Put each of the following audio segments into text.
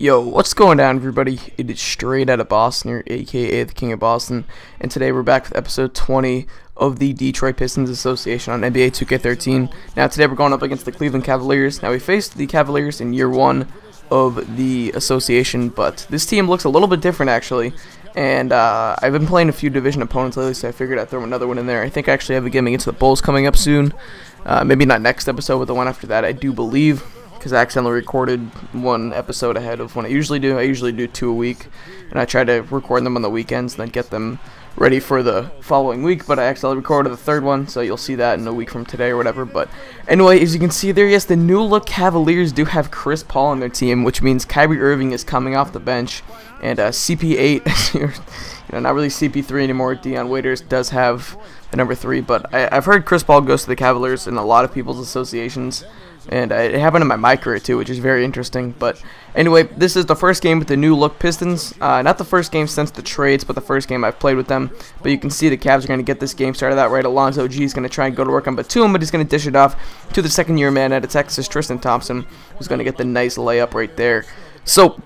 Yo, what's going down, everybody? It is straight out of Boston, here, aka the King of Boston, and today we're back with episode 20 of the Detroit Pistons Association on NBA 2K13. Now, today we're going up against the Cleveland Cavaliers. Now, we faced the Cavaliers in year one of the association, but this team looks a little bit different, actually. And I've been playing a few division opponents lately, so I figured I'd throw another one in there. I think I actually have a game against the Bulls coming up soon. Maybe not next episode, but the one after that, I do believe, because I accidentally recorded one episode ahead of when I usually do. I usually do 2 a week, and I try to record them on the weekends and then get them ready for the following week, but I accidentally recorded the third one, so you'll see that in a week from today or whatever. But anyway, as you can see there, yes, the new look Cavaliers do have Chris Paul on their team, which means Kyrie Irving is coming off the bench, and CP8, not really CP3 anymore. Dion Waiters does have the number 3, but I've heard Chris Paul goes to the Cavaliers in a lot of people's associations. And it happened in my MyCAREER too, which is very interesting. But anyway, this is the first game with the new look Pistons. Not the first game since the trades, but the first game I've played with them. But you can see the Cavs are going to get this game started out right. Alonzo G is going to try and go to work on Batum, but he's going to dish it off to the second-year man out of Texas, Tristan Thompson, who's going to get the nice layup right there. So,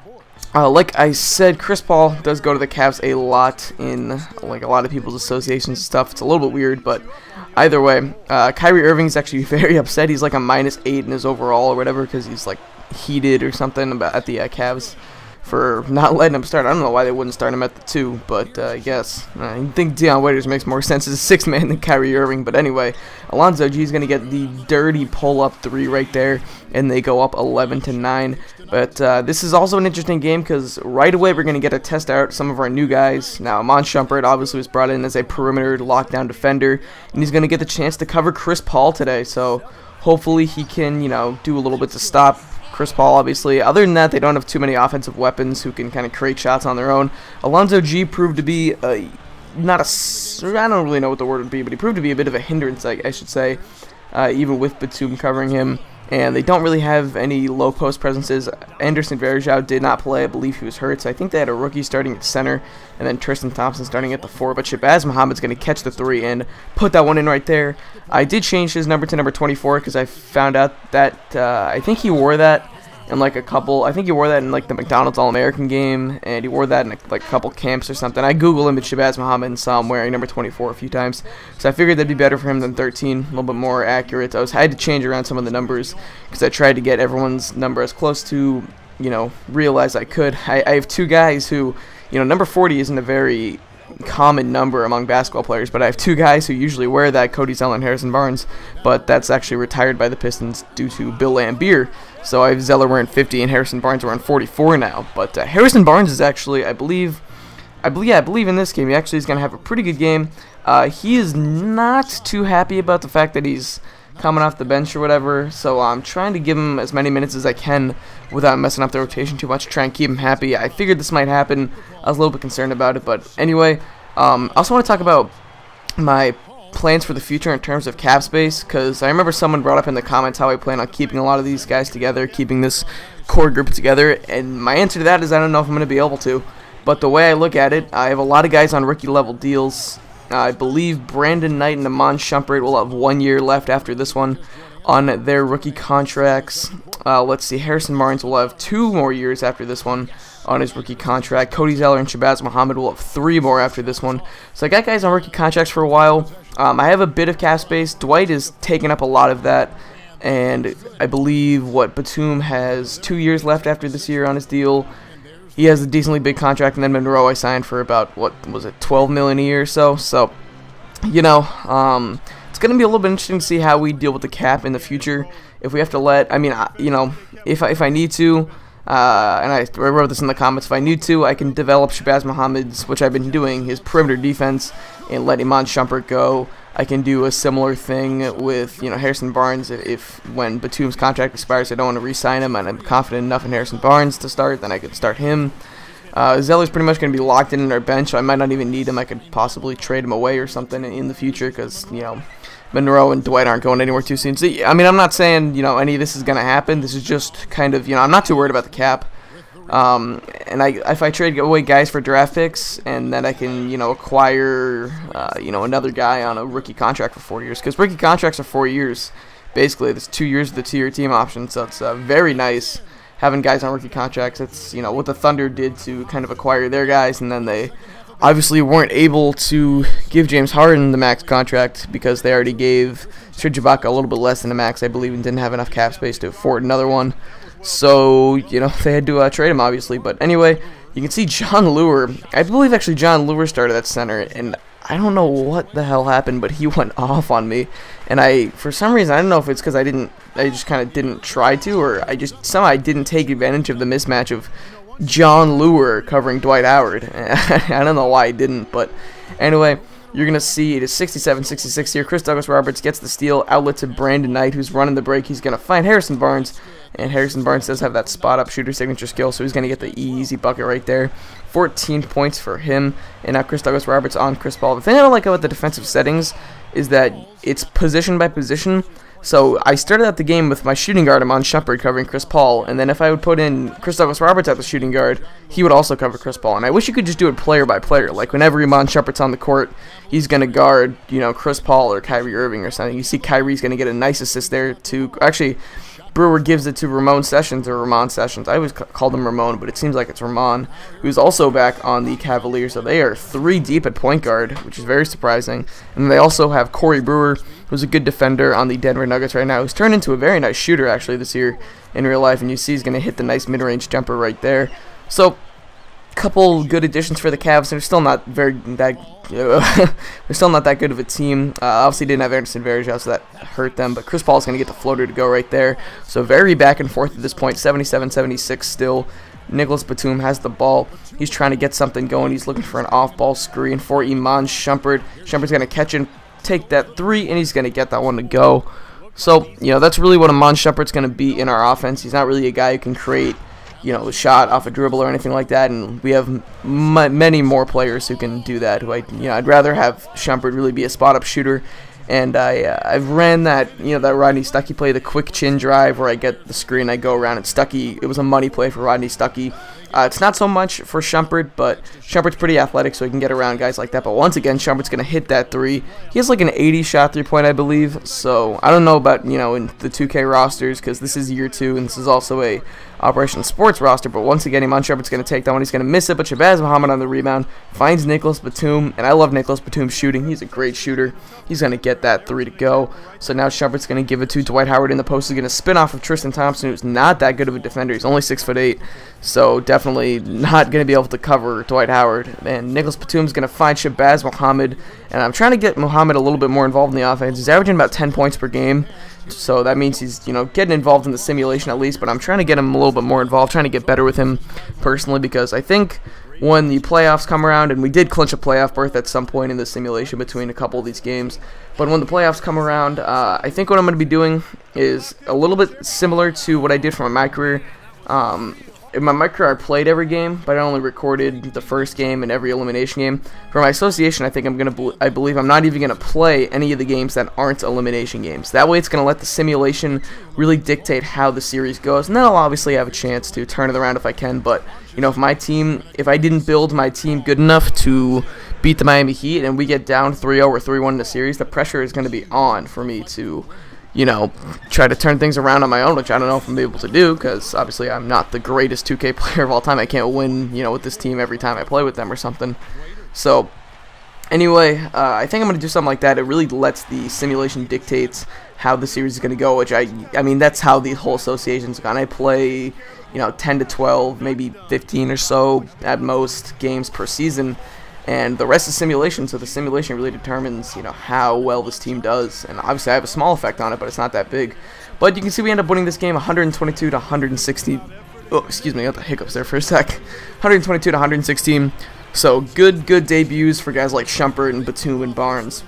like I said, Chris Paul does go to the Cavs a lot in like a lot of people's associations and stuff. It's a little bit weird, but either way, Kyrie Irving's actually very upset. He's like a -8 in his overall or whatever because he's like heated or something about at the Cavs for not letting him start. I don't know why they wouldn't start him at the 2, but I guess I think Dion Waiters makes more sense as a 6th man than Kyrie Irving. But anyway, Alonzo G is going to get the dirty pull-up 3 right there, and they go up 11-9. But this is also an interesting game because right away we're going to get to test out some of our new guys. Now, Iman Shumpert obviously was brought in as a perimeter lockdown defender, and he's going to get the chance to cover Chris Paul today. So hopefully he can, do a little bit to stop Chris Paul, obviously. Other than that, they don't have too many offensive weapons who can kind of create shots on their own. Alonzo G proved to be I don't really know what the word would be, but he proved to be a bit of a hindrance, I should say, even with Batum covering him. And they don't really have any low post presences. Anderson Varejao did not play. I believe he was hurt, so I think they had a rookie starting at center, and then Tristan Thompson starting at the 4. But Shabazz Muhammad's going to catch the 3 and put that one in right there. I did change his number to number 24 because I found out that I think he wore that in like I think he wore that in like the McDonald's All-American game, and he wore that in like a couple camps or something. I googled him at Shabazz Muhammad and saw him wearing number 24 a few times, so I figured that'd be better for him than 13, a little bit more accurate. I had to change around some of the numbers because I tried to get everyone's number as close to, real as I could. I have 2 guys who, number 40 isn't a very common number among basketball players, but I have 2 guys who usually wear that, Cody Zeller and Harrison Barnes, but that's actually retired by the Pistons due to Bill Laimbeer. So I have Zeller wearing 50 and Harrison Barnes wearing 44 now. But Harrison Barnes is actually, I believe in this game, he actually is going to have a pretty good game. He is not too happy about the fact that he's coming off the bench or whatever, so I'm trying to give him as many minutes as I can without messing up the rotation too much, try and keep him happy. I figured this might happen. I was a little bit concerned about it, but anyway, I also want to talk about my plans for the future in terms of cap space, because I remember someone brought up in the comments how I plan on keeping a lot of these guys together, keeping this core group together, and my answer to that is I don't know if I'm going to be able to. But the way I look at it, I have a lot of guys on rookie level deals. I believe Brandon Knight and Iman Shumpert will have 1 year left after this one on their rookie contracts. Let's see, Harrison Barnes will have 2 more years after this one on his rookie contract. Cody Zeller and Shabazz Muhammad will have 3 more after this one. So I got guys on rookie contracts for a while. I have a bit of cap space. Dwight is taking up a lot of that, and I believe Batum has 2 years left after this year on his deal. He has a decently big contract, and then Monroe I signed for about, $12 million a year or so. So, it's going to be a little bit interesting to see how we deal with the cap in the future. If we have to if I need to, and I wrote this in the comments, if I need to, I can develop Shabazz Muhammad's, which I've been doing, his perimeter defense, and let Iman Shumpert go. I can do a similar thing with, Harrison Barnes. If when Batum's contract expires, I don't want to re-sign him, and I'm confident enough in Harrison Barnes to start, then I could start him. Zeller's pretty much going to be locked in our bench, so I might not even need him. I could possibly trade him away or something in the future because, Monroe and Dwight aren't going anywhere too soon. So, I'm not saying, any of this is going to happen. This is just kind of, I'm not too worried about the cap. And if I trade away guys for draft picks, and then I can, acquire, another guy on a rookie contract for 4 years. Because rookie contracts are 4 years. Basically, there's 2 years of the 2-year team option, so it's very nice. having guys on rookie contracts. It's, you know, what the Thunder did to kind of acquire their guys, and then they obviously weren't able to give James Harden the max contract because they already gave Serge Ibaka a little bit less than the max, I believe, and didn't have enough cap space to afford another one. So, you know, they had to trade him, obviously. But anyway, you can see John Lure. I believe actually John Lure started at center, and I don't know what the hell happened, but he went off on me. And for some reason, I don't know if it's because I just kind of didn't try to, or somehow I didn't take advantage of the mismatch of John Lure covering Dwight Howard. I don't know why I didn't, but anyway, you're going to see it is 67-66 here. Chris Douglas-Roberts gets the steal, outlet to Brandon Knight, who's running the break. He's going to find Harrison Barnes, and Harrison Barnes does have that spot-up shooter signature skill, so he's going to get the easy bucket right there. 14 points for him, and now Chris Douglas-Roberts on Chris Paul. The thing I don't like about the defensive settings is that it's position by position. So I started out the game with my shooting guard, Iman Shumpert, covering Chris Paul, and then if I would put in Chris Douglas-Roberts at the shooting guard, he would also cover Chris Paul. And I wish you could just do it player by player. Like whenever Iman Shumpert's on the court, he's going to guard, you know, Chris Paul or Kyrie Irving or something. You see Kyrie's going to get a nice assist there to actually. Brewer gives it to Ramon Sessions. I always called him Ramon, but it seems like it's Ramon, who's also back on the Cavaliers. So they are 3 deep at point guard, which is very surprising. And they also have Corey Brewer, who's a good defender on the Denver Nuggets right now, who's turned into a very nice shooter actually this year in real life. And you see he's going to hit the nice mid-range jumper right there. So couple good additions for the Cavs. They're still not they're still not that good of a team. Obviously didn't have Anderson Varejao, so that hurt them, but Chris Paul's going to get the floater to go right there. So very back and forth at this point, 77-76 still. Nicolas Batum has the ball. He's trying to get something going. He's looking for an off-ball screen for Iman Shumpert. Shumpert's going to catch and take that 3, and he's going to get that one to go. So, you know, that's really what Iman Shumpert's going to be in our offense. He's not really a guy who can create, you know, a shot off a dribble or anything like that, and we have many more players who can do that. I'd rather have Shumpert really be a spot-up shooter, and I've ran that, you know, that Rodney Stuckey play, the quick chin drive where I get the screen, I go around, and Stuckey, it was a money play for Rodney Stuckey. It's not so much for Shumpert, but Shumpert's pretty athletic, so he can get around guys like that. But once again, Shumpert's going to hit that 3. He has like an 80-shot three-point, I believe. So I don't know about, you know, in the 2K rosters, because this is year 2, and this is also a Operation Sports roster. But once again, Iman Shumpert's going to take that one. He's going to miss it, but Shabazz Muhammad on the rebound finds Nicolas Batum, and I love Nicolas Batum's shooting. He's a great shooter. He's going to get that 3 to go. So now Shumpert's going to give it to Dwight Howard in the post. He's going to spin off of Tristan Thompson, who's not that good of a defender. He's only 6'8", so definitely not going to be able to cover Dwight Howard. And Nicolas Batum's going to find Shabazz Muhammad, and I'm trying to get Muhammad a little bit more involved in the offense. He's averaging about 10 points per game, so that means he's, you know, getting involved in the simulation at least, but I'm trying to get him a little bit more involved, trying to get better with him personally, because I think when the playoffs come around, and we did clinch a playoff berth at some point in the simulation between a couple of these games, but when the playoffs come around, I think what I'm going to be doing is a little bit similar to what I did for my career. In my career, I played every game, but I only recorded the first game and every elimination game. For my association, I think I believe I'm not even gonna play any of the games that aren't elimination games. That way, it's gonna let the simulation really dictate how the series goes, and then I'll obviously have a chance to turn it around if I can. But you know, if I didn't build my team good enough to beat the Miami Heat, and we get down 3-0 or 3-1 in the series, the pressure is gonna be on for me to, you know, try to turn things around on my own, which I don't know if I'm able to do, because obviously I'm not the greatest 2K player of all time. I can't win, you know, with this team every time I play with them or something. So anyway, I think I'm going to do something like that. It really lets the simulation dictates how the series is going to go, which I mean, that's how the whole association's gone. I play, you know, 10 to 12, maybe 15 or so at most games per season, and the rest is simulation, so the simulation really determines, you know, how well this team does. And obviously I have a small effect on it, but it's not that big. But you can see we end up winning this game 122 to 160. Oh, excuse me, I got the hiccups there for a sec. 122 to 116. So good debuts for guys like Shumpert and Batum and Barnes.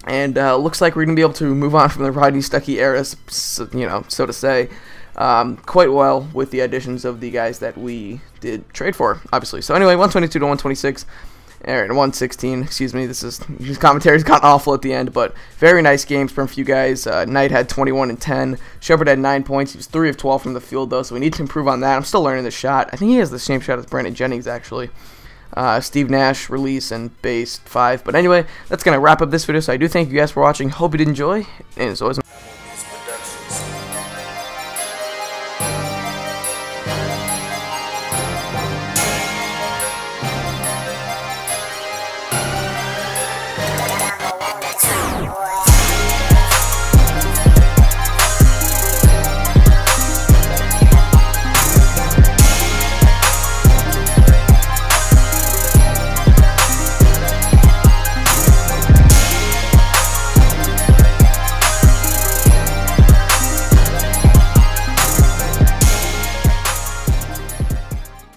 And looks like we're going to be able to move on from the Rodney Stuckey era, you know, so to say, quite well with the additions of the guys that we did trade for, obviously. So anyway, 122 to 126. Alright, 116, excuse me, his commentary's got awful at the end, but very nice games from a few guys. Knight had 21 and 10, Shumpert had 9 points, he was 3 of 12 from the field though, so we need to improve on that. I'm still learning the shot. I think he has the same shot as Brandon Jennings actually. Steve Nash, release, and base 5, but anyway, that's going to wrap up this video, so I do thank you guys for watching, hope you did enjoy, and as always,